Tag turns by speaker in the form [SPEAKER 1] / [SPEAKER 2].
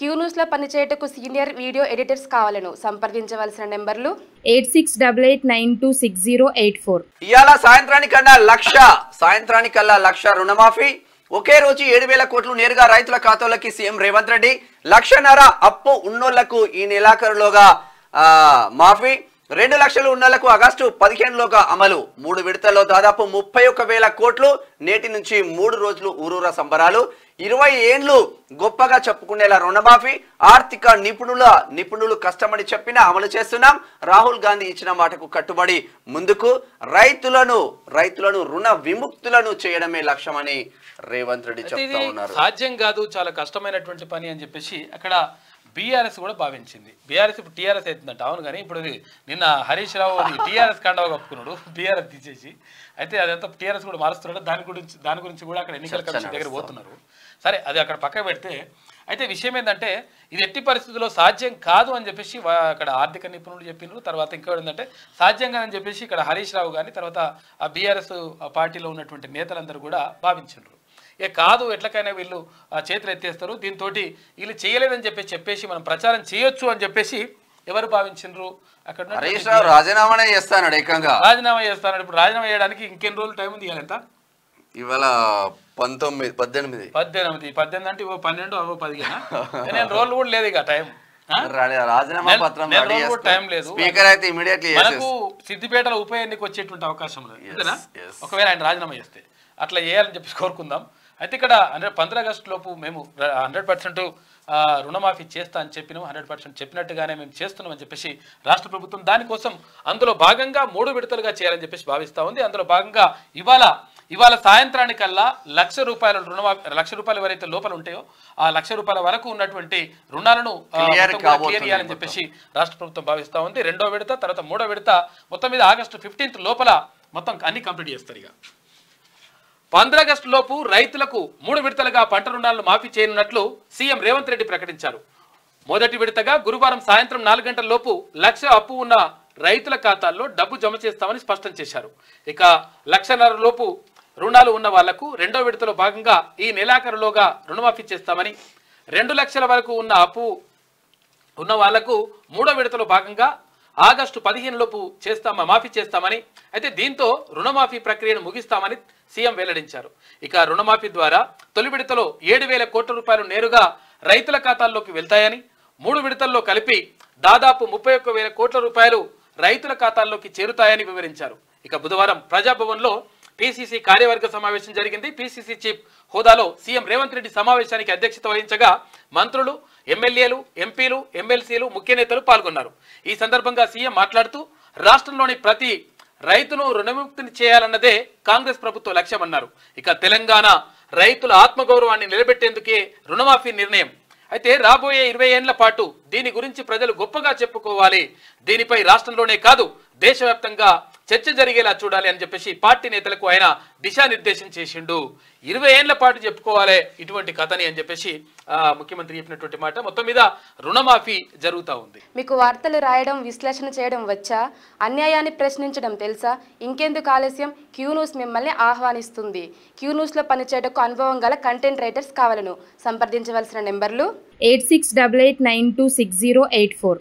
[SPEAKER 1] Q news లో పనిచేయటకు senior video editors కావాలను సంప్రదించవలసిన నెంబర్లు
[SPEAKER 2] 8688926084.
[SPEAKER 3] ఇయాల సాయంత్రానికల్లా లక్ష రుణమాఫీ. ఒకే రోజు 7,000 కోట్లు నేరుగా రైతుల ఖాతాలోకి సీఎం రేవంత్ రెడ్డి. 1,00,000 అప్పు ఉన్నోళ్లకు ఈ నెలాఖరులోగా మాఫీ. 2 లక్షలు ఉన్నోళ్లకు ఆగస్టు 15లోగా అమలు. 3 విడతల్లో దాదాపు 31,000 కోట్లు. నేటి నుంచి 3 రోజులు ఊరూరా సంబరాలు. 20 ఏండ్లు గొప్పగా చెప్పుకునేలా రుణమాఫీ. ఆర్థిక నిపుణులు కష్టమని చెప్పినా అమలు చేస్తున్నాం. రాహుల్ గాంధీ ఇచ్చిన మాటకు కట్టుబడి ముందుకు. రైతులను రుణ విముక్తులను చేయడమే లక్ష్యమని రేవంత్ రెడ్డి చెప్తా ఉన్నారు.
[SPEAKER 4] సాధ్యం కాదు, చాలా కష్టమైనటువంటి పని అని చెప్పేసి అక్కడ బీఆర్ఎస్ కూడా భావించింది. బీఆర్ఎస్ ఇప్పుడు టీఆర్ఎస్ అవుతుందంట. అవును, కానీ ఇప్పుడు నిన్న హరీష్ రావు టీఆర్ఎస్ కండవ కప్పుకున్నాడు, బీఆర్ఎస్ తీసేసి. అయితే అదంతా టీఆర్ఎస్ కూడా మారుస్తున్నాడు. దాని గురించి కూడా అక్కడ ఎన్నికల కమిషన్ దగ్గర పోతున్నారు. సరే, అది అక్కడ పక్క పెడితే, అయితే విషయం ఏంటంటే ఇది ఎట్టి పరిస్థితుల్లో సాధ్యం కాదు అని చెప్పేసి అక్కడ ఆర్థిక నిపుణులు చెప్పినారు. తర్వాత ఇంకా ఏంటంటే సాధ్యం కాదని చెప్పేసి ఇక్కడ హరీష్ రావు కానీ తర్వాత ఆ బీఆర్ఎస్ పార్టీలో ఉన్నటువంటి నేతలందరూ కూడా భావించారు. కాదు, ఎట్లకైనా వీళ్ళు చేతులు ఎత్తేస్తారు, దీంతో వీళ్ళు చేయలేదని చెప్పేసి మనం ప్రచారం చేయొచ్చు అని చెప్పేసి ఎవరు భావించారు? అక్కడ
[SPEAKER 3] రాజీనామా చేస్తాడు, ఏకంగా
[SPEAKER 4] రాజీనామా చేస్తాడు. ఇప్పుడు రాజీనామా చేయడానికి ఇంకెన్ని రోజులు టైం ఉంది? ఎంత
[SPEAKER 3] ఇవాళ 18
[SPEAKER 4] అంటే 12 15 రోజులు కూడా లేదు ఇక టైం.
[SPEAKER 3] రాజీనామా పత్రం
[SPEAKER 4] టైం లేదు.
[SPEAKER 3] స్పీకర్ అయితే ఇమిడియట్లీ
[SPEAKER 4] మనకు సిద్దిపేటలో ఉప ఎన్నిక వచ్చేటువంటి అవకాశం లేదు అంతేనా? ఒకవేళ ఆయన రాజీనామా చేస్తే అట్లా చేయాలని చెప్పేసి కోరుకుందాం. అయితే ఇక్కడ 15 ఆగస్టు లోపు మేము 100% రుణమాఫీ చేస్తా అని చెప్పినాం. 100% చెప్పినట్టుగానే మేము చేస్తున్నామని చెప్పేసి రాష్ట్ర ప్రభుత్వం దానికోసం అందులో భాగంగా 3 విడతలుగా చేయాలని చెప్పేసి భావిస్తూ ఉంది. అందులో భాగంగా ఇవాళ సాయంత్రానికల్లా ₹1,00,000 రుణమాఫీ, ₹1,00,000 ఎవరైతే లోపల ఉంటాయో ఆ ₹1,00,000 వరకు ఉన్నటువంటి రుణాలను క్లియర్ చేయాలని చెప్పేసి రాష్ట్ర ప్రభుత్వం భావిస్తూ ఉంది. 2వ విడత, తర్వాత 3వ విడత మొత్తం మీద ఆగస్టు 15 లోపల మొత్తం అన్ని కంప్లీట్ చేస్తారు. ఇక 15 ఆగస్టు లోపు రైతులకు 3 విడతలుగా పంట రుణాలను మాఫీ చేయనున్నట్లు సీఎం రేవంత్ రెడ్డి ప్రకటించారు. మొదటి విడతగా గురువారం సాయంత్రం 4 గంటల లోపు 1,00,000 అప్పు ఉన్న రైతుల ఖాతాల్లో డబ్బు జమ చేస్తామని స్పష్టం చేశారు. ఇక 1,50,000 లోపు రుణాలు ఉన్న వాళ్లకు 2వ విడతలో భాగంగా ఈ నెలాఖరులోగా రుణమాఫీ చేస్తామని, 2 లక్షల వరకు ఉన్న అప్పు ఉన్న వాళ్లకు 3వ విడతలో భాగంగా ఆగస్టు 15 లోపు మాఫీ చేస్తామని, అయితే దీంతో రుణమాఫీ ప్రక్రియను ముగిస్తామని సీఎం వెల్లడించారు. ఇక రుణమాఫీ ద్వారా తొలి విడతలో 7,000 కోట్ల రూపాయలు నేరుగా రైతుల ఖాతాల్లోకి వెళ్తాయని, 3 విడతల్లో కలిపి దాదాపు 31,000 కోట్ల రూపాయలు రైతుల ఖాతాల్లోకి చేరుతాయని వివరించారు. ఇక బుధవారం ప్రజాభవన్లో పీసీసీ కార్యవర్గ సమావేశం జరిగింది. పీసీసీ చీఫ్ హోదాలో సీఎం రేవంత్ రెడ్డి సమావేశానికి అధ్యక్షత వహించగా మంత్రులు, ఎమ్మెల్యేలు, ఎంపీలు, ఎమ్మెల్సీలు, ముఖ్య నేతలు పాల్గొన్నారు. ఈ సందర్భంగా సీఎం మాట్లాడుతూ రాష్ట్రంలోని ప్రతి రైతును రుణముక్తిని చేయాలన్నదే కాంగ్రెస్ ప్రభుత్వ లక్ష్యమన్నారు. ఇక తెలంగాణ రైతుల ఆత్మగౌరవాన్ని నిలబెట్టేందుకే రుణమాఫీ నిర్ణయం. అయితే రాబోయే 20 ఏళ్ల పాటు దీని గురించి ప్రజలు గొప్పగా చెప్పుకోవాలి. దీనిపై రాష్ట్రంలోనే కాదు దేశవ్యాప్తంగా చర్చ జరిగేలా చూడాలి అని చెప్పేసి పార్టీ నేతలకు ఆయన దిశానిర్దేశం చేసిండు. 20 ఏళ్ల పాటు చెప్పుకోవాలి ఇటువంటి కథని అని చెప్పేసి ముఖ్యమంత్రి చెప్పినటువంటి మాట. మొత్తం మీద రుణమాఫీ జరుగుతూ ఉంది.
[SPEAKER 1] మీకు వార్తలు రాయడం, విశ్లేషణ చేయడం వచ్చా? అన్యాయాన్ని ప్రశ్నించడం తెలుసా? ఇంకెందుకు ఆలస్యం? క్యూ న్యూస్ మిమ్మల్ని ఆహ్వానిస్తుంది. క్యూ న్యూస్ లో పనిచేయటకు అనుభవం గల కంటెంట్ రైటర్స్ కావాలను సంప్రదించవలసిన నెంబర్లు
[SPEAKER 2] 8688926084.